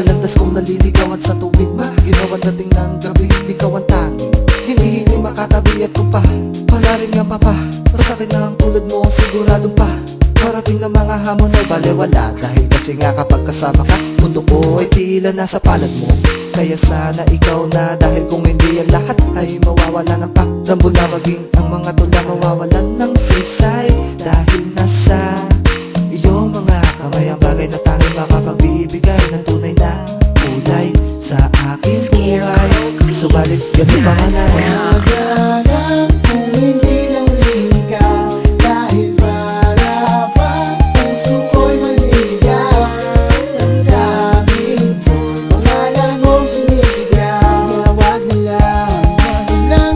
Sa landas kong naliligaw at sa tubig ginawan dating ng gabi, ikaw ang tanging hindi hiling makatabi. At kung pala rin nga papa, masakit na ang tulad mo, siguradong parating na mga hamon ay balewala. Dahil kasi nga kapag kasama ka, mundo ko ay tila nasa palad mo. Kaya sana ikaw na, dahil kung hindi ang lahat ay mawawala ng parambola. Maging ang mga tula mawawalan ng saysay, dahil nasa iyong mga kamay ang bagay na tanging makapagbibigay ng tunay na kulay sa aking buhay. Subalit ganun pa man ay nagalang kung hindi lang rin ikaw. Dahil para pa puso ko'y maliligaw. Damdamin ko'y pangalan mo sumisigaw. Kaya wag na lang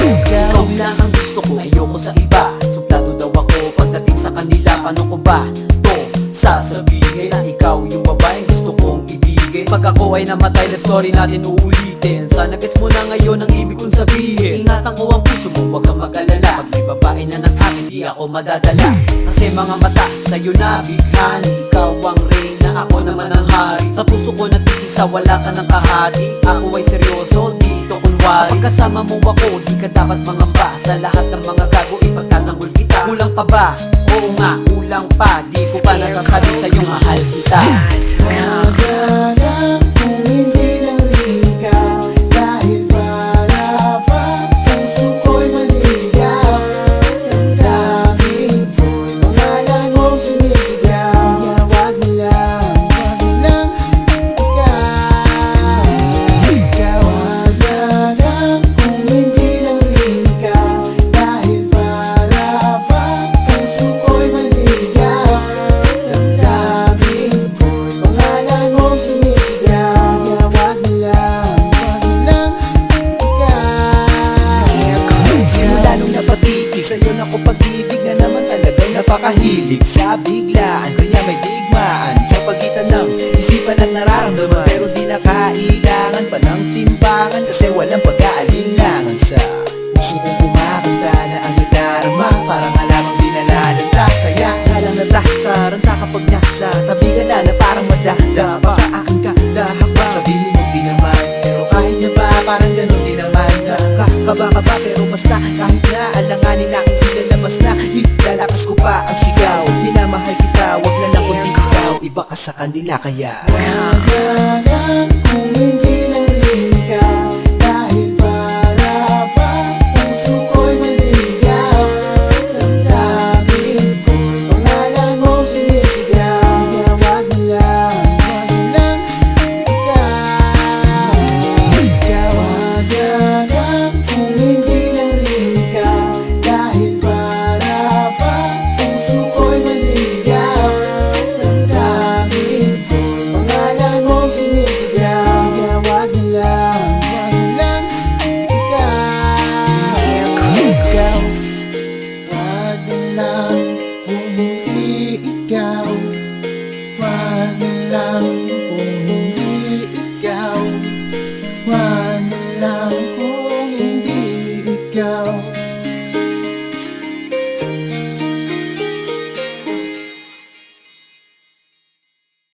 Ikaw lang ang gusto ko, ayoko sa iba. Suplado daw ako pagdating sa kanila. Paano ko ba to sasabihin na ikaw yung babaeng gusto kong ibigin? Pag ako ay namatay, love story natin uulitin. Sana gets mo na ngayon ang ibig kong sabihin. Ingatan ko ang puso mo, wag kang mag-alala. Pag may babae na ng akin, di ako madadala. Kasi mga mata sa'yo nabighan. Ikaw ang reyna, ako naman ang hari. Sa puso ko natigisa, wala ka ng kahati. Ako ay seryoso, dito kunwari. Kapag kasama mo ako, di ka dapat mangamba. Sa lahat ng mga gago, ipagtatanggol kita. Kulang pa ba? Oo nga, kulang pa. Di ko pa nasasabi sa'yo, mahal kita. nagalang kung hindi lang rin ikaw. Dahil para pa puso ko'y maliligaw. Damdamin ko'y pangalan mo sumisigaw. Kaya wag na lang ikaw. Nagalang kung hindi lang rin ikaw. Dahil para pa puso ko'y maliligaw. Damdamin ko'y pangalan mo sumisigaw. Kaya wag na lang Simula nung napatigil sa'yo na ko pag-ibig na naman talagang napakahilig sa biglaan. Kaya may digmaan sa pagitan ng isipan at nararamdaman. Pero di na kailangan pa ng timbangan, kasi walang pag-aalinlangan sa puso kong kumakanta na ang nadarama. Parang alamang di nalalanta, kaya halang natataranta kapag nasa tabi ka na parang madadapa sa aking kadahakbang. Sabihin mo di naman, pero kahit na ba parang ganun din naman. Nakakaba-kaba pero basta kahit na alanganin aking ilalabas na ilalakas ko pa ang sigaw. Minamahal kita, wag na lang kundi ikaw. Iba ka sa kanila kaya nagalang kung hindi lang rin ikaw. Dahil para pa puso ko'y maliligaw. Damdamin ko'y pangalan mo sumisigaw. Kaya wag na lang ikaw. Nagalang kung hindi lang rin ikaw. Dahil para pa puso ko'y maliligaw. Damdamin ko'y pangalan mo sumisigaw. Kaya wag na lang ikaw. Wag na lang kung hindi ikaw. Wag na lang kung hindi ikaw. Wag na lang kung hindi ikaw.